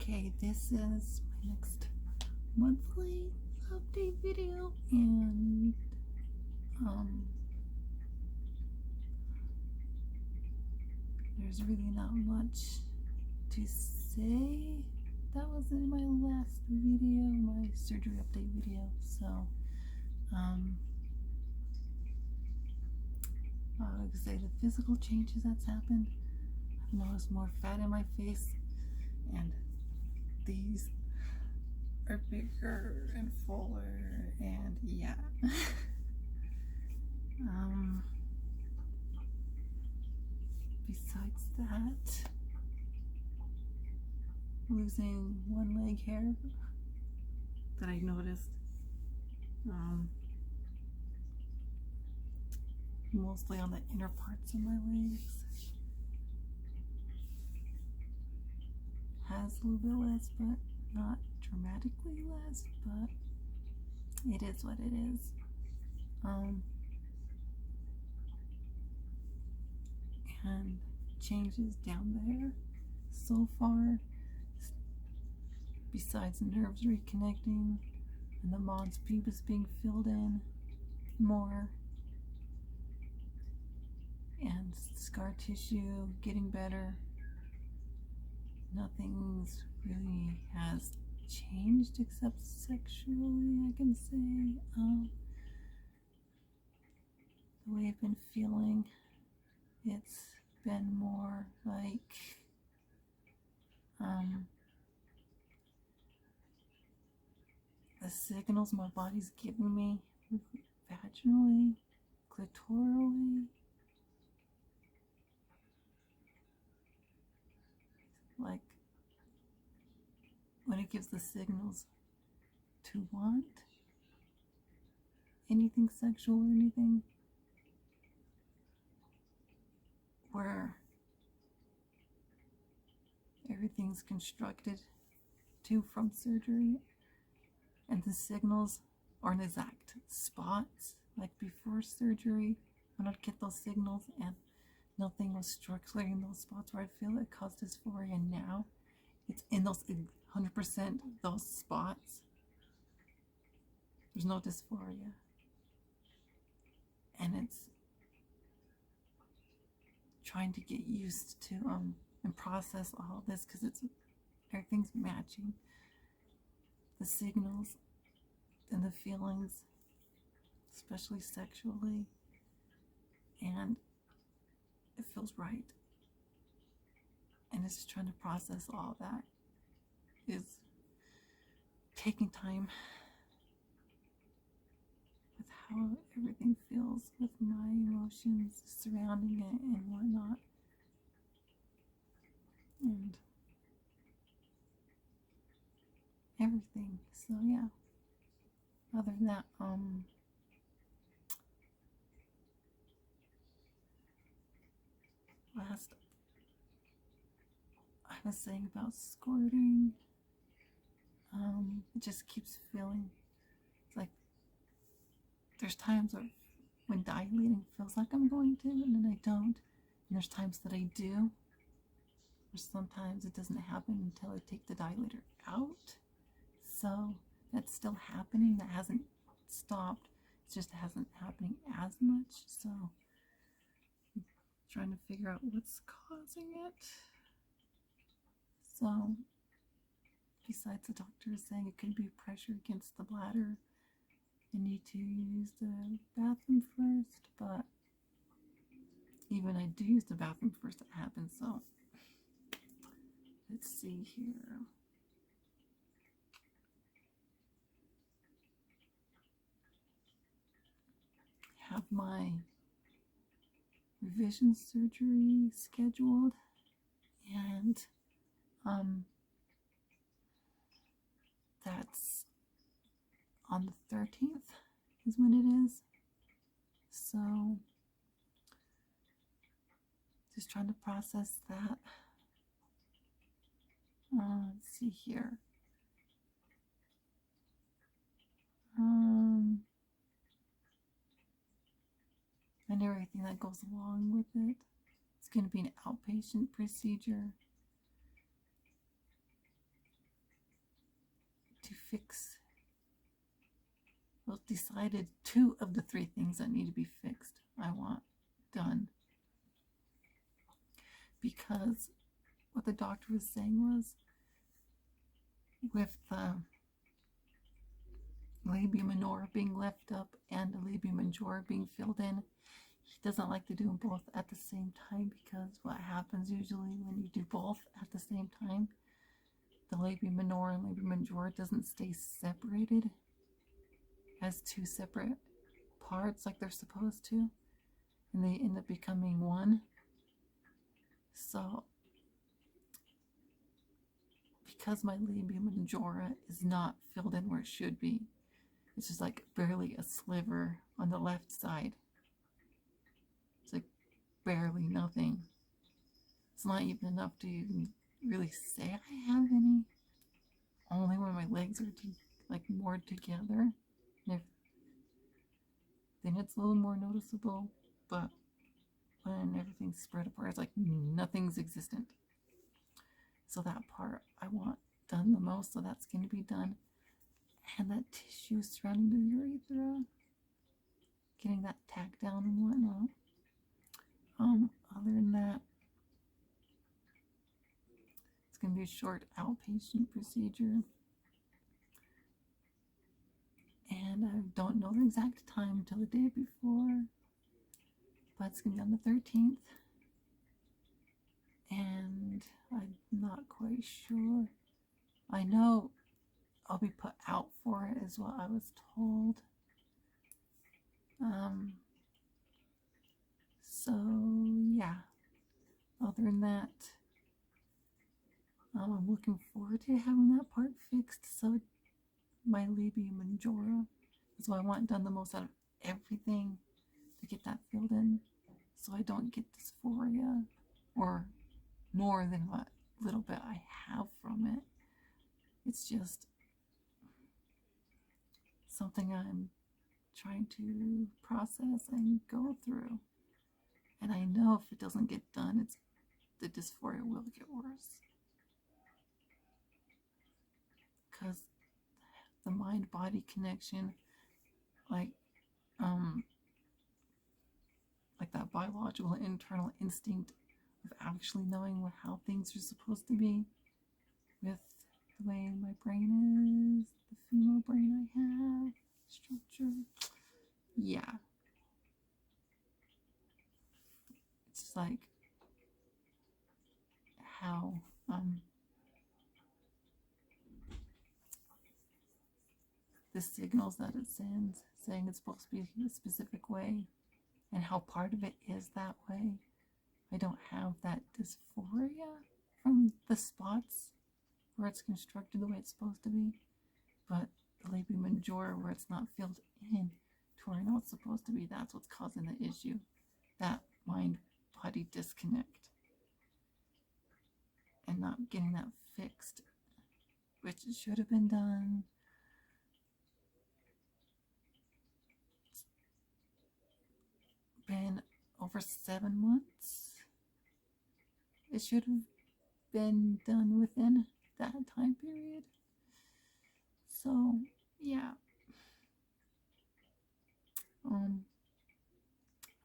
Okay, this is my next monthly update video, and there's really not much to say. That was in my last video, my surgery update video. So I would say the physical changes that's happened. I've noticed more fat in my face, and these are bigger and fuller, and yeah. Besides that, losing one leg hair that I noticed, mostly on the inner parts of my legs. Has a little bit less, but not dramatically less, but it is what it is. And changes down there so far, besides nerves reconnecting and the mons pubis being filled in more and scar tissue getting better, nothing's really has changed except sexually, I can say. The way I've been feeling, it's been more like the signals my body's giving me vaginally, clitorally, like when it gives the signals to want anything sexual or anything, where everything's constructed to from surgery, and the signals are in exact spots like before surgery when I'd get those signals and nothing was structuring those spots where I feel it caused dysphoria, and now it's in those 100% those spots. There's no dysphoria, and it's trying to get used to and process all this, because it's everything's matching the signals and the feelings, especially sexually, and it feels right. And it's just trying to process all that is taking time with how everything feels with my emotions surrounding it and whatnot. And everything. So yeah. Other than that, last I was saying about squirting, it just keeps feeling like there's times when dilating feels like I'm going to, and then I don't. And there's times that I do, or sometimes it doesn't happen until I take the dilator out. So that's still happening. That hasn't stopped. It's just it hasn't happening as much. So I'm trying to figure out what's causing it. So besides the doctor saying it could be pressure against the bladder, I need to use the bathroom first, but even I do use the bathroom first, it happens. So let's see here. Have my revision surgery scheduled, and that's on the 13th is when it is. So just trying to process that. Let's see here. And everything that goes along with it. It's going to be an outpatient procedure. to fix, well, decided 2 of the 3 things that need to be fixed I want done. Because what the doctor was saying was, with the labia minora being left up and the labia majora being filled in, he doesn't like to do them both at the same time, because what happens usually when you do both at the same time, the labia minora and labia majora doesn't stay separated as 2 separate parts like they're supposed to, and they end up becoming one. So because my labia majora is not filled in where it should be, it's just like barely a sliver on the left side. It's like barely nothing. It's not even enough to even really say I have any. Only when my legs are like more together, then it's a little more noticeable. But when everything's spread apart, it's like nothing's existent. So that part I want done the most, so that's going to be done. And that tissue surrounding the urethra, getting that tacked down and whatnot. Other than that, it's going to be a short outpatient procedure. And I don't know the exact time till the day before, but it's going to be on the 13th. And I'm not quite sure. I know I'll be put out for it, is what I was told. So yeah, other than that, I'm looking forward to having that part fixed. So my labia majora is what I want done the most out of everything, to get that filled in, so I don't get dysphoria, or more than what little bit I have from it. It's just something I'm trying to process and go through. And I know if it doesn't get done, the dysphoria will get worse. Because the mind-body connection, like that biological internal instinct of actually knowing how things are supposed to be, with the way my brain is, the female brain I have, structure. Yeah. It's like how the signals that it sends, saying it's supposed to be a specific way, and how part of it is that way. I don't have that dysphoria from the spots where it's constructed the way it's supposed to be, but the labia majora, where it's not filled in to where I know it's supposed to be, that's what's causing the issue. That mind-body disconnect, and not getting that fixed, which should have been done. It's been over 7 months. It should have been done within that time period. So yeah.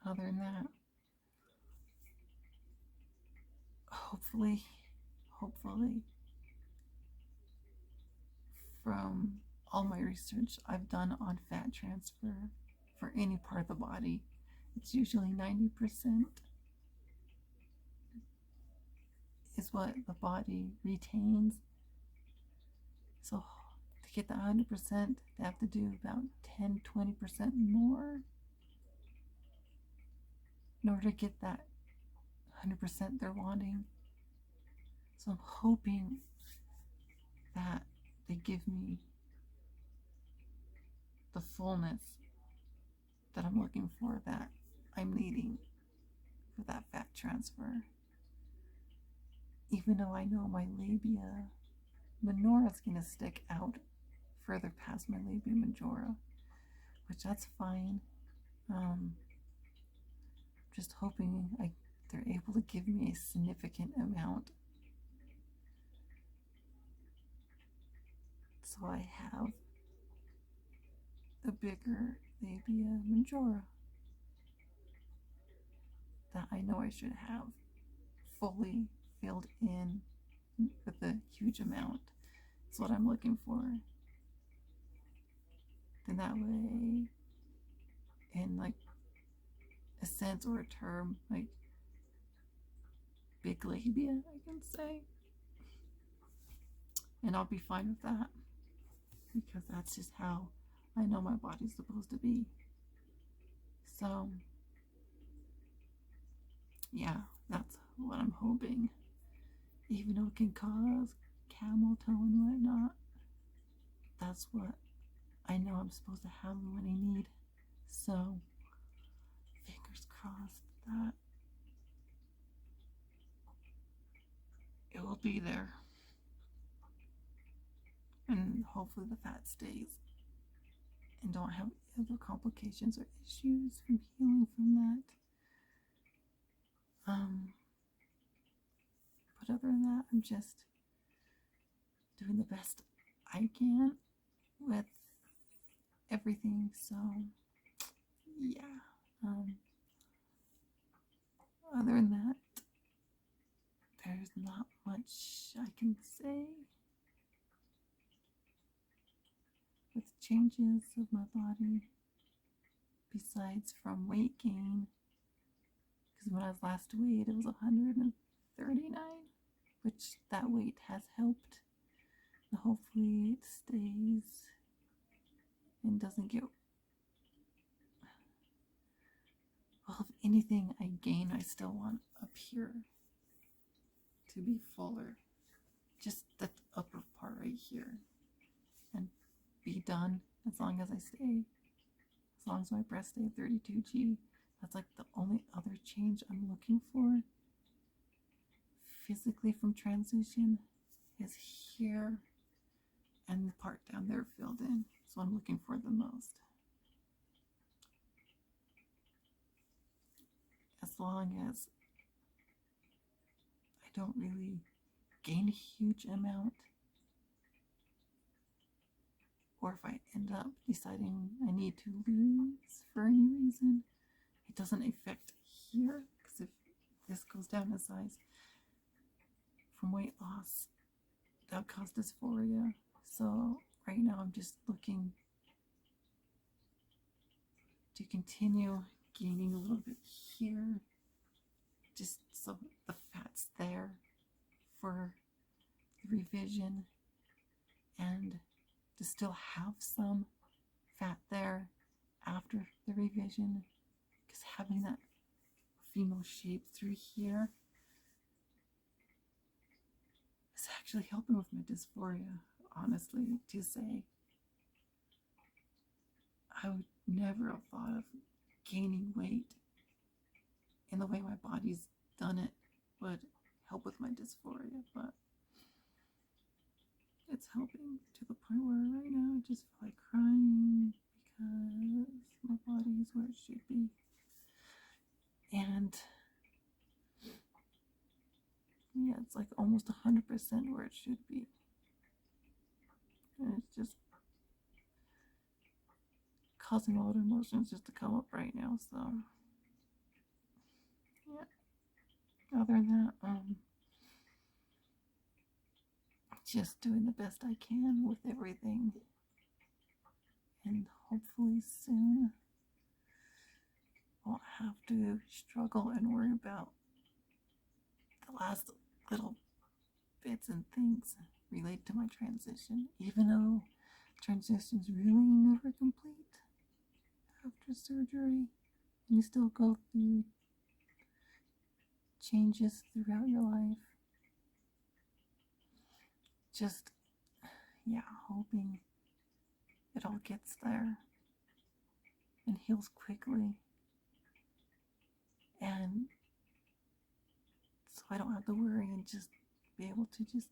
Other than that, hopefully from all my research I've done on fat transfer for any part of the body, it's usually 90% is what the body retains. So to get the 100%, they have to do about 10-20% more in order to get that 100% they're wanting. So I'm hoping that they give me the fullness that I'm looking for, that I'm needing for that fat transfer. Even though I know my labia minora is going to stick out further past my labia majora, which that's fine. Just hoping they're able to give me a significant amount, So I have a bigger labia majora that I know I should have fully filled in with a huge amount. That's what I'm looking for. Then that way, in like a sense or a term, like big labia, I can say. And I'll be fine with that, because that's just how I know my body's supposed to be. So, yeah, that's what I'm hoping. Even though it can cause camel toe and whatnot, that's what I know I'm supposed to have when I need. So, fingers crossed that it will be there. And hopefully the fat stays and don't have other complications or issues from healing from that. But other than that, I'm just doing the best I can with everything. So, yeah. Other than that, there's not much I can say. With changes of my body, besides from weight gain, because when I was last weighed, it was 139, which that weight has helped. And hopefully it stays and doesn't get, well, if anything I gain, I still want up here to be fuller. Just the upper part right here. And be done as long as I stay. As long as my breasts stay at 32G. That's like the only other change I'm looking for physically from transition is here and the part down there filled in. That's what I'm looking for the most. As long as I don't really gain a huge amount, or if I end up deciding I need to lose for any reason, it doesn't affect here, because if this goes down in size from weight loss, that would cause dysphoria. So right now I'm just looking to continue gaining a little bit here, just so the fat's there for the revision, and to still have some fat there after the revision, because having that female shape through here is actually helping with my dysphoria, honestly, to say. I would never have thought of gaining weight in the way my body's done it would help with my dysphoria, but it's helping to the point where right now I just feel like crying because my body is where it should be. And yeah, it's like almost 100% where it should be. And it's just causing a lot of emotions just to come up right now. So yeah, other than that, just doing the best I can with everything, and hopefully soon won't have to struggle and worry about the last little bits and things related to my transition, even though transition's really never complete after surgery, and you still go through changes throughout your life. Just, yeah, hoping it all gets there and heals quickly, and so I don't have to worry and just be able to just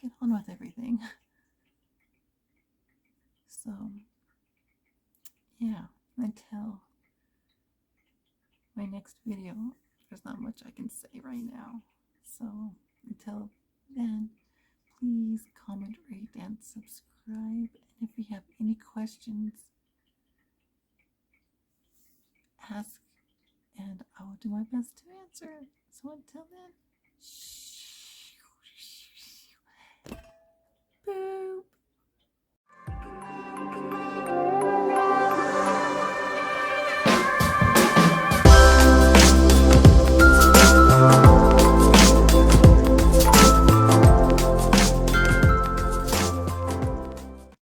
get on with everything. So yeah, until my next video, there's not much I can say right now. So until then, please comment, rate, and subscribe. And if you have any questions, ask, and I will do my best to answer. So until then,